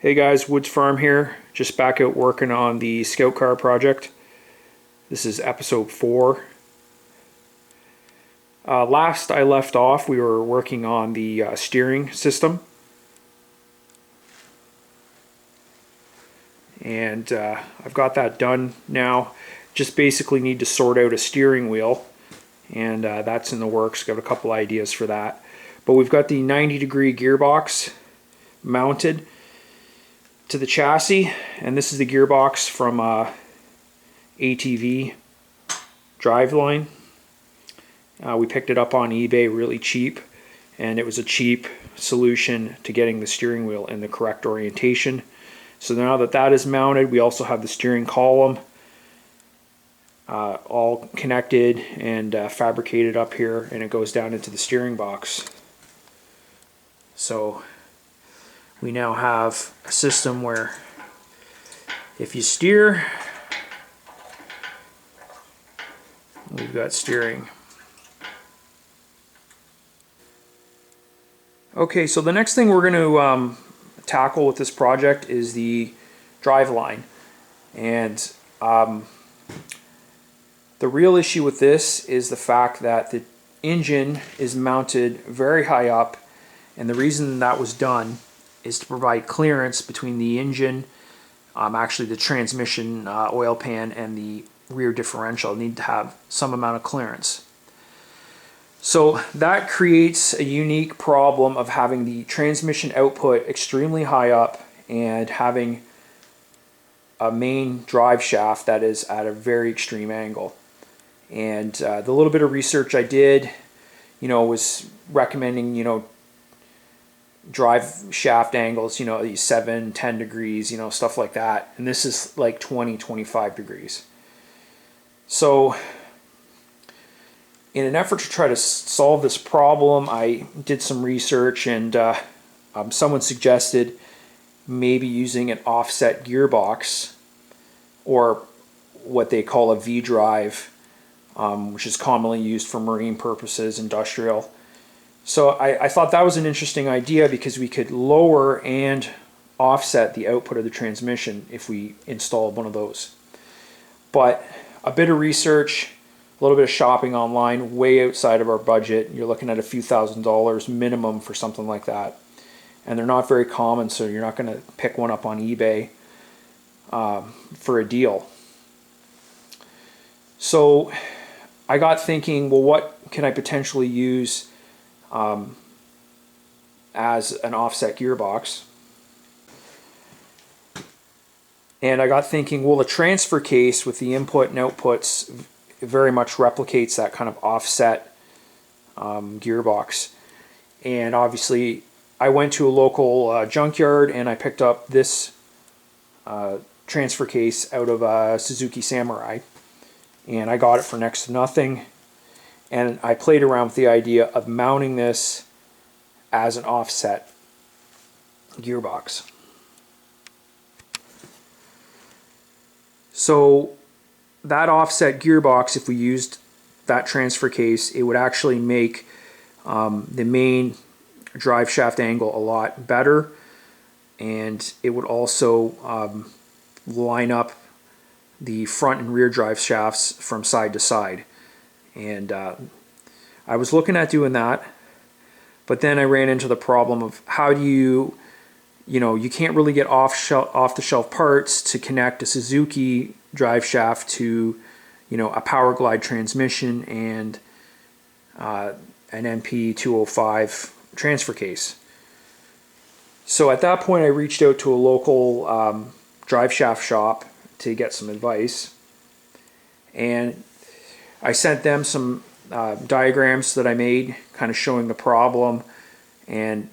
Hey guys, Woods Farm here, just back out working on the Scout Car project. This is episode 4. Last I left off, we were working on the steering system. And I've got that done now. Just basically need to sort out a steering wheel, and that's in the works. Got a couple ideas for that. But we've got the 90-degree gearbox mounted to the chassis, and this is the gearbox from ATV driveline. We picked it up on eBay really cheap, and it was a cheap solution to getting the steering wheel in the correct orientation. So now that that is mounted, we also have the steering column all connected and fabricated up here, and it goes down into the steering box. So we now have a system where if you steer, we've got steering. Okay, so the next thing we're going to tackle with this project is the drive line. And the real issue with this is the fact that the engine is mounted very high up, and the reason that was done is to provide clearance between the engine, actually the transmission oil pan, and the rear differential need to have some amount of clearance. So that creates a unique problem of having the transmission output extremely high up and having a main drive shaft that is at a very extreme angle. And the little bit of research I did, was recommending, drive shaft angles, these 7-10 degrees, stuff like that, and this is like 20-25 degrees. So in an effort to try to solve this problem, I did some research, and someone suggested maybe using an offset gearbox, or what they call a V-drive, which is commonly used for marine purposes, industrial. So I thought that was an interesting idea because we could lower and offset the output of the transmission if we installed one of those. But a bit of research, a little bit of shopping online, way outside of our budget. You're looking at a few $1,000s minimum for something like that. And they're not very common, so you're not going to pick one up on eBay for a deal. So I got thinking, well, what can I potentially use as an offset gearbox? And I got thinking, well, the transfer case with the input and outputs very much replicates that kind of offset gearbox. And obviously I went to a local junkyard and I picked up this transfer case out of a Suzuki Samurai, and I got it for next to nothing. And I played around with the idea of mounting this as an offset gearbox. So that offset gearbox, if we used that transfer case, it would actually make the main drive shaft angle a lot better, and it would also line up the front and rear drive shafts from side to side. And I was looking at doing that, but then I ran into the problem of how do you can't really get off-the-shelf parts to connect a Suzuki drive shaft to, a Power Glide transmission and an NP205 transfer case. So at that point I reached out to a local drive shaft shop to get some advice, and I sent them some diagrams that I made kind of showing the problem, and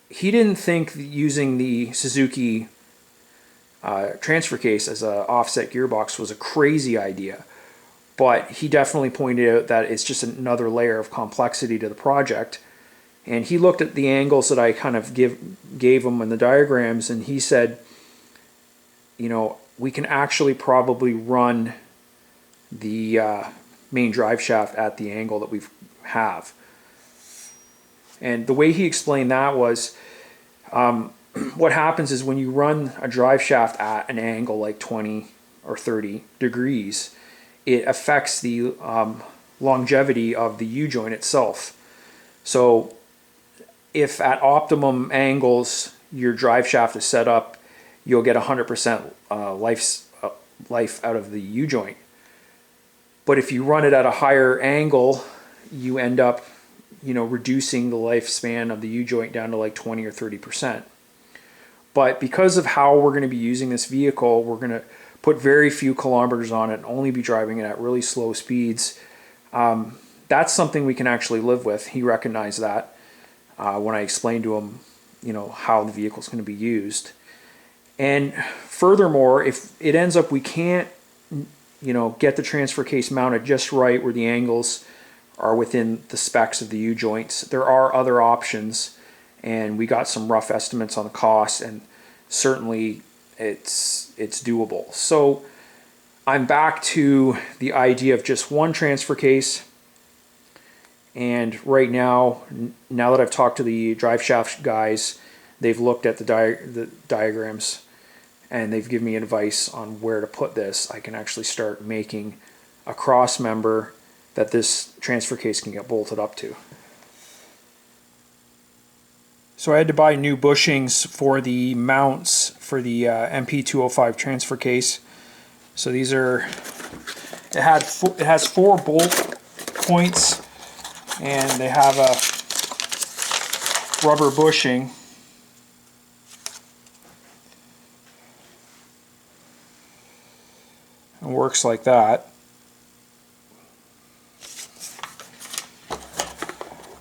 he didn't think using the Suzuki transfer case as an offset gearbox was a crazy idea, but he definitely pointed out that it's just another layer of complexity to the project. And he looked at the angles that I kind of gave him in the diagrams, and he said, we can actually probably run the main drive shaft at the angle that we have. And the way he explained that was what happens is when you run a drive shaft at an angle like 20 or 30 degrees, it affects the longevity of the U-joint itself. So if at optimum angles your drive shaft is set up, you'll get 100% life out of the U-joint. But if you run it at a higher angle, you end up, reducing the lifespan of the U-joint down to like 20 or 30%. But because of how we're going to be using this vehicle, we're going to put very few kilometers on it and only be driving it at really slow speeds. That's something we can actually live with. He recognized that when I explained to him, how the vehicle is going to be used. And furthermore, if it ends up we can't, get the transfer case mounted just right where the angles are within the specs of the U-joints, there are other options, and we got some rough estimates on the cost, and certainly it's doable. So I'm back to the idea of just one transfer case. And right now that I've talked to the drive shaft guys, they've looked at the diagrams and they've given me advice on where to put this. I can actually start making a cross member that this transfer case can get bolted up to. So I had to buy new bushings for the mounts for the MP205 transfer case. So these are, it has 4 bolt points, and they have a rubber bushing. It works like that.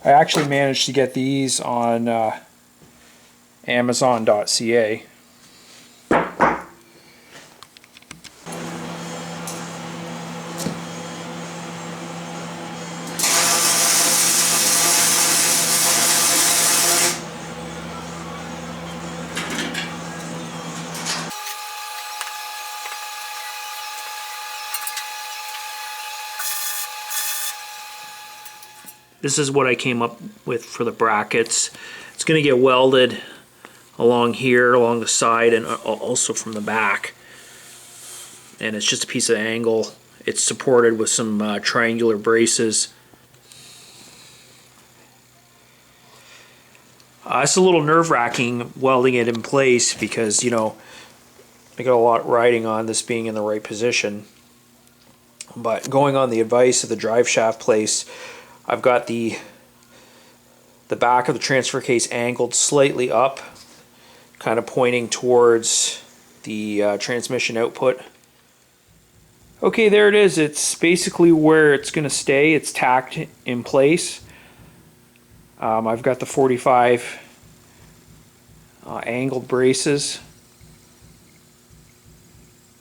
I actually managed to get these on Amazon.ca. This is what I came up with for the brackets. It's going to get welded along here, along the side, and also from the back. And it's just a piece of angle. It's supported with some triangular braces. It's a little nerve-wracking welding it in place because, I got a lot riding on this being in the right position. But going on the advice of the drive shaft place, I've got the back of the transfer case angled slightly up, kind of pointing towards the transmission output. Okay, there it is. It's basically where it's going to stay. It's tacked in place. I've got the 45 angled braces.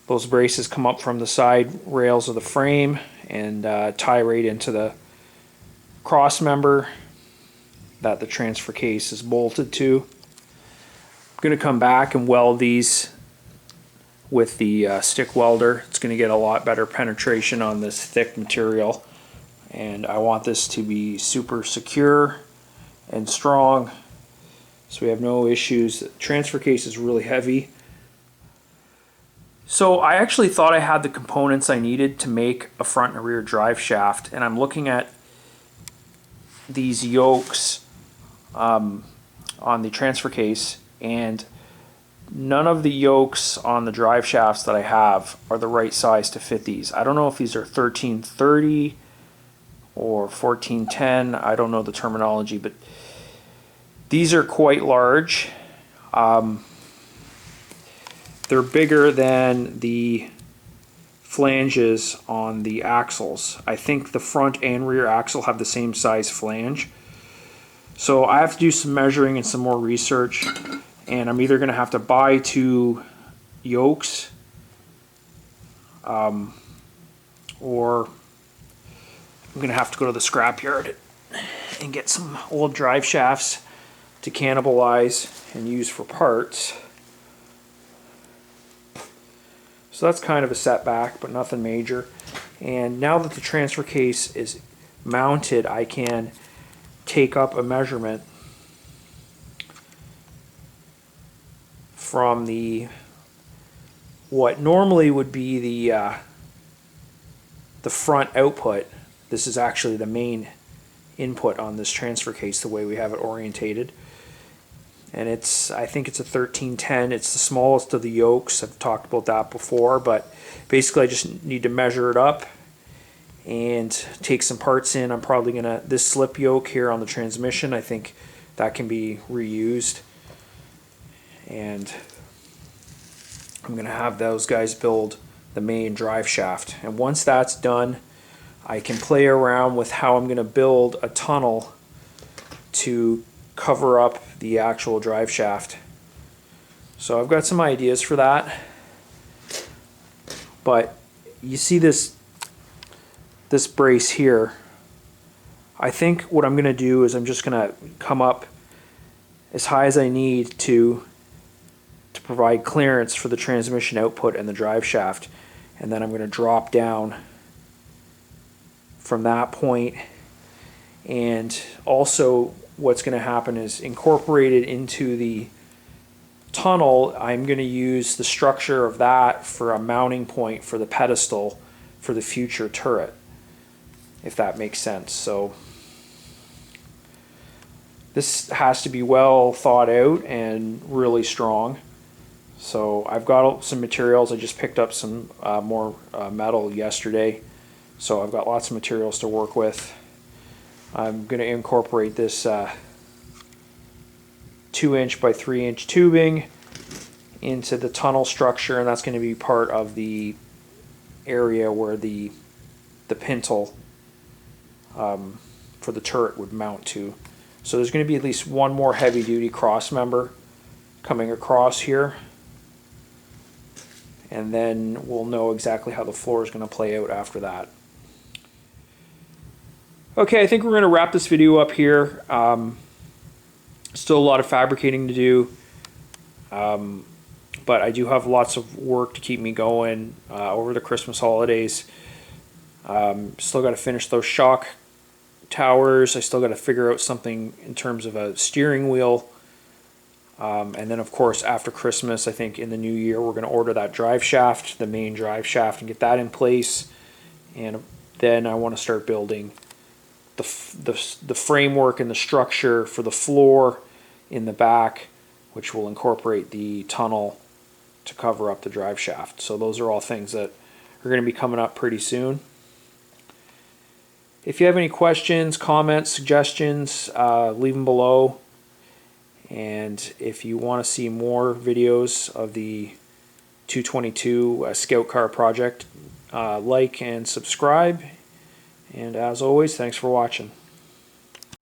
Those braces come up from the side rails of the frame and tie right into the cross member that the transfer case is bolted to. I'm going to come back and weld these with the stick welder. It's going to get a lot better penetration on this thick material, and I want this to be super secure and strong so we have no issues. The transfer case is really heavy. So I actually thought I had the components I needed to make a front and rear drive shaft, and I'm looking at these yokes on the transfer case, and none of the yokes on the drive shafts that I have are the right size to fit these. I don't know if these are 1330 or 1410. I don't know the terminology, but these are quite large. They're bigger than the flanges on the axles. I think the front and rear axle have the same size flange. So I have to do some measuring and some more research, and I'm either going to have to buy 2 yokes or I'm going to have to go to the scrapyard and get some old drive shafts to cannibalize and use for parts. So that's kind of a setback, but nothing major. And now that the transfer case is mounted, I can take up a measurement from what normally would be the front output. This is actually the main input on this transfer case, the way we have it orientated. And I think it's a 1310. It's the smallest of the yokes. I've talked about that before, but basically I just need to measure it up and take some parts in. I'm probably gonna, this slip yoke here on the transmission, I think that can be reused. And I'm gonna have those guys build the main drive shaft. And once that's done, I can play around with how I'm gonna build a tunnel to cover up the actual drive shaft. So I've got some ideas for that. But you see this brace here. I think what I'm gonna do is I'm just gonna come up as high as I need to provide clearance for the transmission output and the drive shaft, and then I'm going to drop down from that point. And also what's going to happen is, incorporated into the tunnel, I'm going to use the structure of that for a mounting point for the pedestal for the future turret, if that makes sense. So this has to be well thought out and really strong. So I've got some materials. I just picked up some more metal yesterday, so I've got lots of materials to work with. I'm going to incorporate this 2-inch by 3-inch tubing into the tunnel structure, and that's going to be part of the area where the pintle for the turret would mount to. So there's going to be at least one more heavy-duty cross member coming across here, and then we'll know exactly how the floor is going to play out after that. Okay, I think we're going to wrap this video up here. Still a lot of fabricating to do, but I do have lots of work to keep me going over the Christmas holidays. Still got to finish those shock towers. I still got to figure out something in terms of a steering wheel. And then, of course, after Christmas, I think in the new year, we're going to order that drive shaft, the main drive shaft, and get that in place. And then I want to start building the framework and the structure for the floor in the back, which will incorporate the tunnel to cover up the drive shaft. So those are all things that are going to be coming up pretty soon. If you have any questions, comments, suggestions, leave them below. And if you want to see more videos of the 222 Scout Car project, like and subscribe. And as always, thanks for watching.